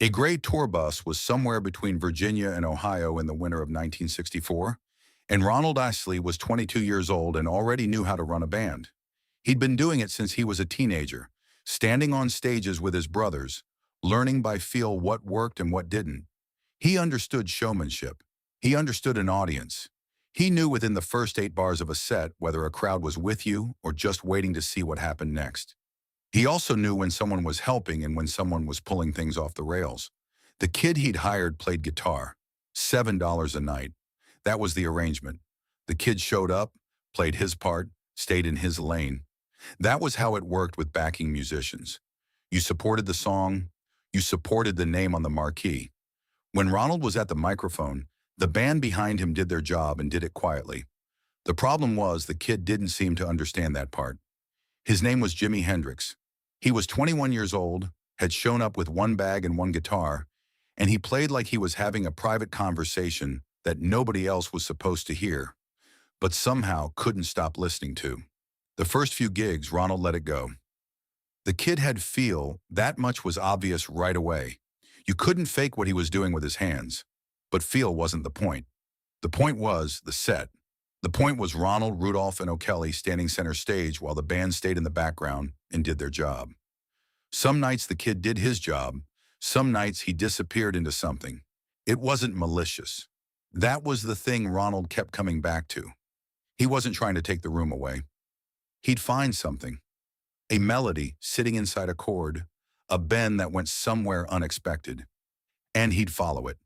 A gray tour bus was somewhere between Virginia and Ohio in the winter of 1964, and Ronald Isley was 22 years old and already knew how to run a band. He'd been doing it since he was a teenager, standing on stages with his brothers, learning by feel what worked and what didn't. He understood showmanship. He understood an audience. He knew within the first 8 bars of a set whether a crowd was with you or just waiting to see what happened next. He also knew when someone was helping and when someone was pulling things off the rails. The kid he'd hired played guitar. $7 a night. That was the arrangement. The kid showed up, played his part, stayed in his lane. That was how it worked with backing musicians. You supported the song, you supported the name on the marquee. When Ronald was at the microphone, the band behind him did their job and did it quietly. The problem was the kid didn't seem to understand that part. His name was Jimi Hendrix. He was 21 years old, had shown up with one bag and one guitar, and he played like he was having a private conversation that nobody else was supposed to hear, but somehow couldn't stop listening to. The first few gigs, Ronald let it go. The kid had feel, that much was obvious right away. You couldn't fake what he was doing with his hands, but feel wasn't the point. The point was the set. The point was Ronald, Rudolph, and O'Kelly standing center stage while the band stayed in the background and did their job. Some nights the kid did his job. Some nights he disappeared into something. It wasn't malicious. That was the thing Ronald kept coming back to. He wasn't trying to take the room away. He'd find something. A melody sitting inside a chord, a bend that went somewhere unexpected. And he'd follow it.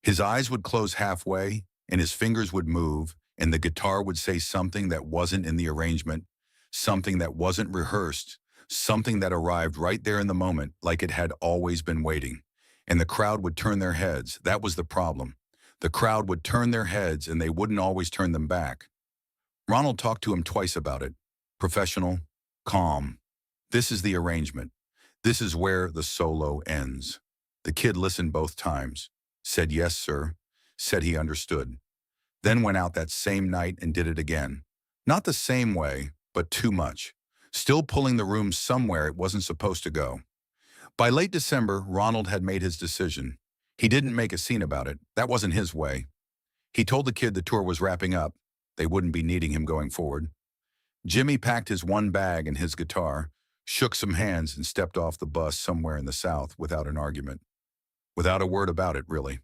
His eyes would close halfway, and his fingers would move, and the guitar would say something that wasn't in the arrangement, something that wasn't rehearsed, something that arrived right there in the moment like it had always been waiting. And the crowd would turn their heads. That was the problem. The crowd would turn their heads and they wouldn't always turn them back. Ronald talked to him twice about it. Professional, calm. This is the arrangement. This is where the solo ends. The kid listened both times, said yes, sir, said he understood. Then went out that same night and did it again. Not the same way, but too much. Still pulling the room somewhere it wasn't supposed to go. By late December, Ronald had made his decision. He didn't make a scene about it. That wasn't his way. He told the kid the tour was wrapping up. They wouldn't be needing him going forward. Jimmy packed his one bag and his guitar, shook some hands and stepped off the bus somewhere in the South without an argument. Without a word about it, really.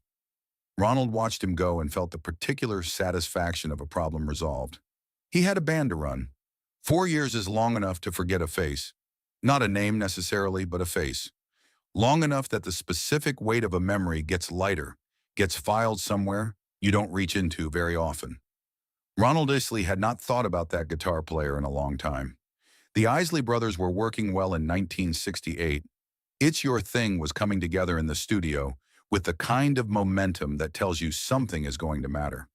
Ronald watched him go and felt the particular satisfaction of a problem resolved. He had a band to run. 4 years is long enough to forget a face. Not a name necessarily, but a face. Long enough that the specific weight of a memory gets lighter, gets filed somewhere you don't reach into very often. Ronald Isley had not thought about that guitar player in a long time. The Isley brothers were working well in 1968. It's Your Thing was coming together in the studio with the kind of momentum that tells you something is going to matter.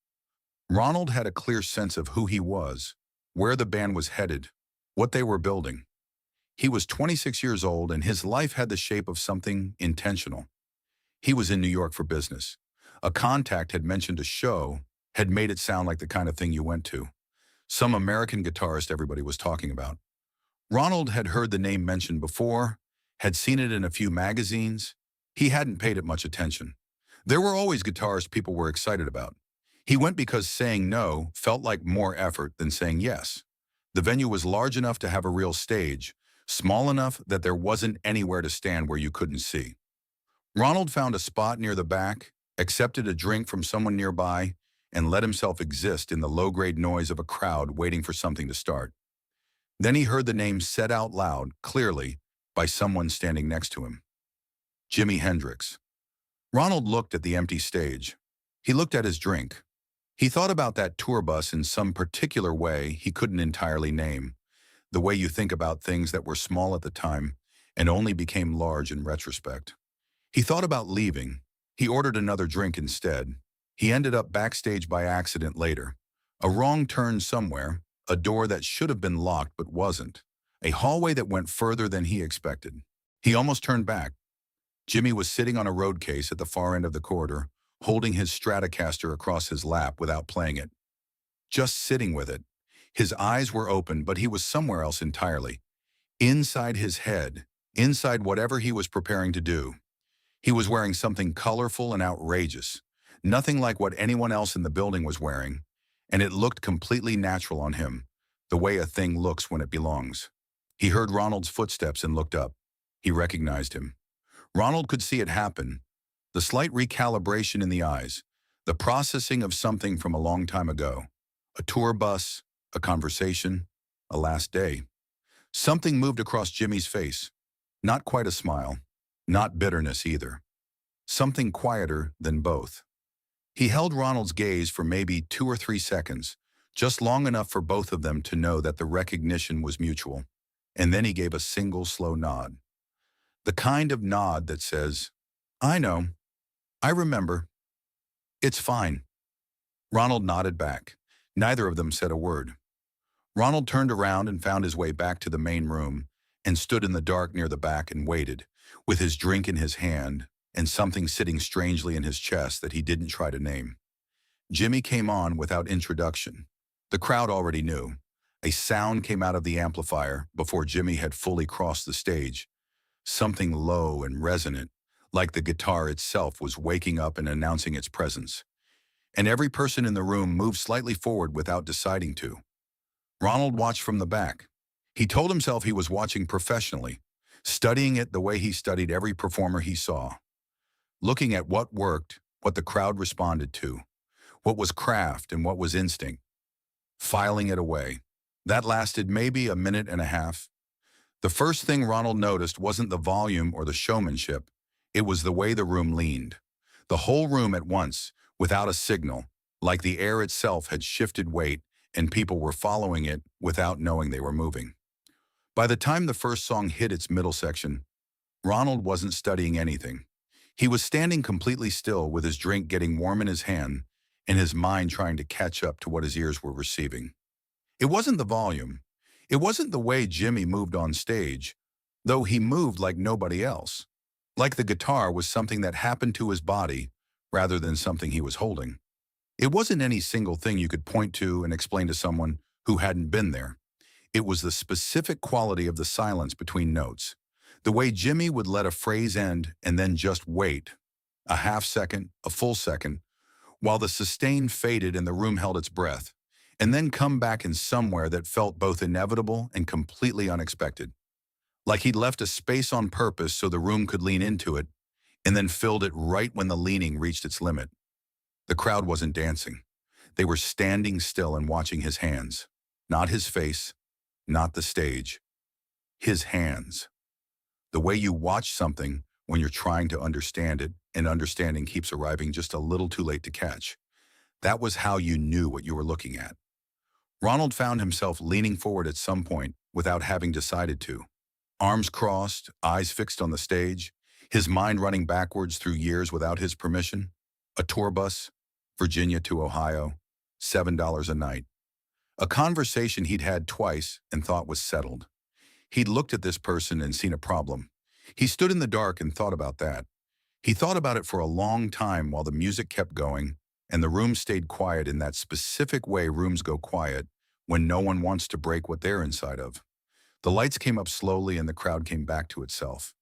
Ronald had a clear sense of who he was, where the band was headed, what they were building. He was 26 years old and his life had the shape of something intentional. He was in New York for business. A contact had mentioned a show, had made it sound like the kind of thing you went to. Some American guitarist everybody was talking about. Ronald had heard the name mentioned before, had seen it in a few magazines. He hadn't paid it much attention. There were always guitarists people were excited about. He went because saying no felt like more effort than saying yes. The venue was large enough to have a real stage, small enough that there wasn't anywhere to stand where you couldn't see. Ronald found a spot near the back, accepted a drink from someone nearby, and let himself exist in the low-grade noise of a crowd waiting for something to start. Then he heard the name said out loud, clearly, by someone standing next to him. Jimi Hendrix. Ronald looked at the empty stage. He looked at his drink. He thought about that tour bus in some particular way he couldn't entirely name, the way you think about things that were small at the time and only became large in retrospect. He thought about leaving. He ordered another drink instead. He ended up backstage by accident later. A wrong turn somewhere, a door that should have been locked but wasn't, a hallway that went further than he expected. He almost turned back. Jimmy was sitting on a road case at the far end of the corridor, holding his Stratocaster across his lap without playing it. Just sitting with it. His eyes were open, but he was somewhere else entirely. Inside his head, inside whatever he was preparing to do. He was wearing something colorful and outrageous, nothing like what anyone else in the building was wearing, and it looked completely natural on him, the way a thing looks when it belongs. He heard Ronald's footsteps and looked up. He recognized him. Ronald could see it happen, the slight recalibration in the eyes, the processing of something from a long time ago. A tour bus, a conversation, a last day. Something moved across Jimmy's face. Not quite a smile, not bitterness either. Something quieter than both. He held Ronald's gaze for maybe 2 or 3 seconds, just long enough for both of them to know that the recognition was mutual. And then he gave a single slow nod. The kind of nod that says, "I know. I remember. It's fine." Ronald nodded back. Neither of them said a word. Ronald turned around and found his way back to the main room and stood in the dark near the back and waited, with his drink in his hand and something sitting strangely in his chest that he didn't try to name. Jimmy came on without introduction. The crowd already knew. A sound came out of the amplifier before Jimmy had fully crossed the stage. Something low and resonant, like the guitar itself was waking up and announcing its presence. And every person in the room moved slightly forward without deciding to. Ronald watched from the back. He told himself he was watching professionally, studying it the way he studied every performer he saw. Looking at what worked, what the crowd responded to, what was craft and what was instinct. Filing it away. That lasted maybe a minute and a half. The first thing Ronald noticed wasn't the volume or the showmanship. It was the way the room leaned. The whole room at once, without a signal, like the air itself had shifted weight and people were following it without knowing they were moving. By the time the first song hit its middle section, Ronald wasn't studying anything. He was standing completely still with his drink getting warm in his hand and his mind trying to catch up to what his ears were receiving. It wasn't the volume. It wasn't the way Jimmy moved on stage, though he moved like nobody else. Like the guitar was something that happened to his body rather than something he was holding. It wasn't any single thing you could point to and explain to someone who hadn't been there. It was the specific quality of the silence between notes, the way Jimmy would let a phrase end and then just wait, a half second, a full second, while the sustain faded and the room held its breath, and then come back in somewhere that felt both inevitable and completely unexpected. Like he'd left a space on purpose so the room could lean into it, and then filled it right when the leaning reached its limit. The crowd wasn't dancing. They were standing still and watching his hands. Not his face, not the stage. His hands. The way you watch something when you're trying to understand it, and understanding keeps arriving just a little too late to catch. That was how you knew what you were looking at. Ronald found himself leaning forward at some point without having decided to. Arms crossed, eyes fixed on the stage, his mind running backwards through years without his permission. A tour bus, Virginia to Ohio, $7 a night. A conversation he'd had twice and thought was settled. He'd looked at this person and seen a problem. He stood in the dark and thought about that. He thought about it for a long time while the music kept going and the room stayed quiet in that specific way rooms go quiet when no one wants to break what they're inside of. The lights came up slowly and the crowd came back to itself.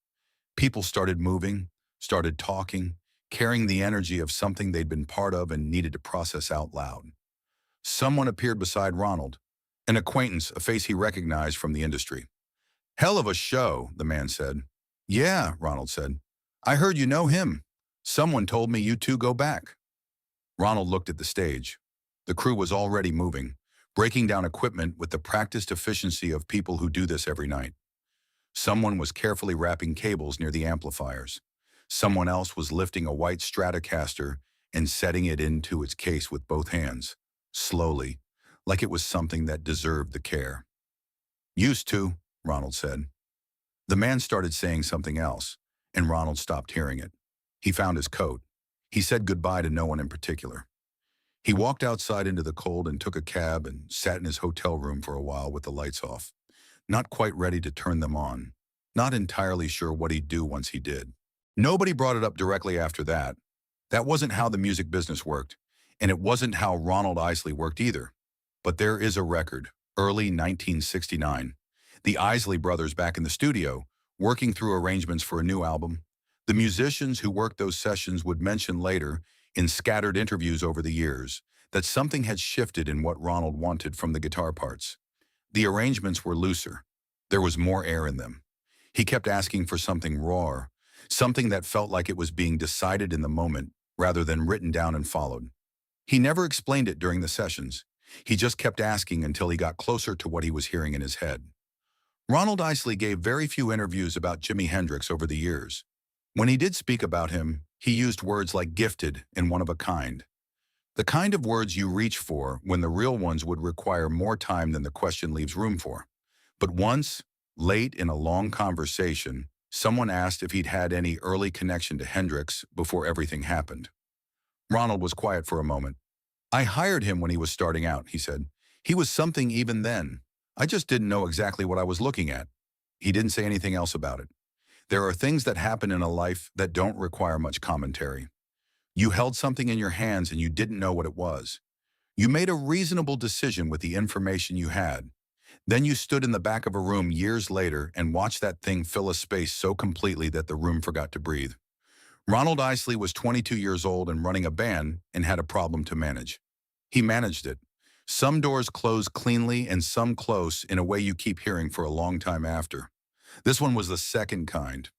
People started moving, started talking, carrying the energy of something they'd been part of and needed to process out loud. Someone appeared beside Ronald, an acquaintance, a face he recognized from the industry. "Hell of a show," the man said. "Yeah," Ronald said. "I heard you know him. Someone told me you two go back." Ronald looked at the stage. The crew was already moving, breaking down equipment with the practiced efficiency of people who do this every night. Someone was carefully wrapping cables near the amplifiers. Someone else was lifting a white Stratocaster and setting it into its case with both hands, slowly, like it was something that deserved the care. "Used to," Ronald said. The man started saying something else, and Ronald stopped hearing it. He found his coat. He said goodbye to no one in particular. He walked outside into the cold and took a cab and sat in his hotel room for a while with the lights off, not quite ready to turn them on, not entirely sure what he'd do once he did. Nobody brought it up directly after that. That wasn't how the music business worked, and it wasn't how Ronald Isley worked either. But there is a record, early 1969. The Isley brothers back in the studio, working through arrangements for a new album. The musicians who worked those sessions would mention later, in scattered interviews over the years, that something had shifted in what Ronald wanted from the guitar parts. The arrangements were looser. There was more air in them. He kept asking for something raw, something that felt like it was being decided in the moment rather than written down and followed. He never explained it during the sessions. He just kept asking until he got closer to what he was hearing in his head. Ronald Isley gave very few interviews about Jimi Hendrix over the years. When he did speak about him, he used words like gifted and one of a kind. The kind of words you reach for when the real ones would require more time than the question leaves room for. But once, late in a long conversation, someone asked if he'd had any early connection to Hendrix before everything happened. Ronald was quiet for a moment. "I hired him when he was starting out," he said. "He was something even then. I just didn't know exactly what I was looking at." He didn't say anything else about it. There are things that happen in a life that don't require much commentary. You held something in your hands and you didn't know what it was. You made a reasonable decision with the information you had. Then you stood in the back of a room years later and watched that thing fill a space so completely that the room forgot to breathe. Ronald Isley was 22 years old and running a band and had a problem to manage. He managed it. Some doors close cleanly and some close in a way you keep hearing for a long time after. This one was the second kind.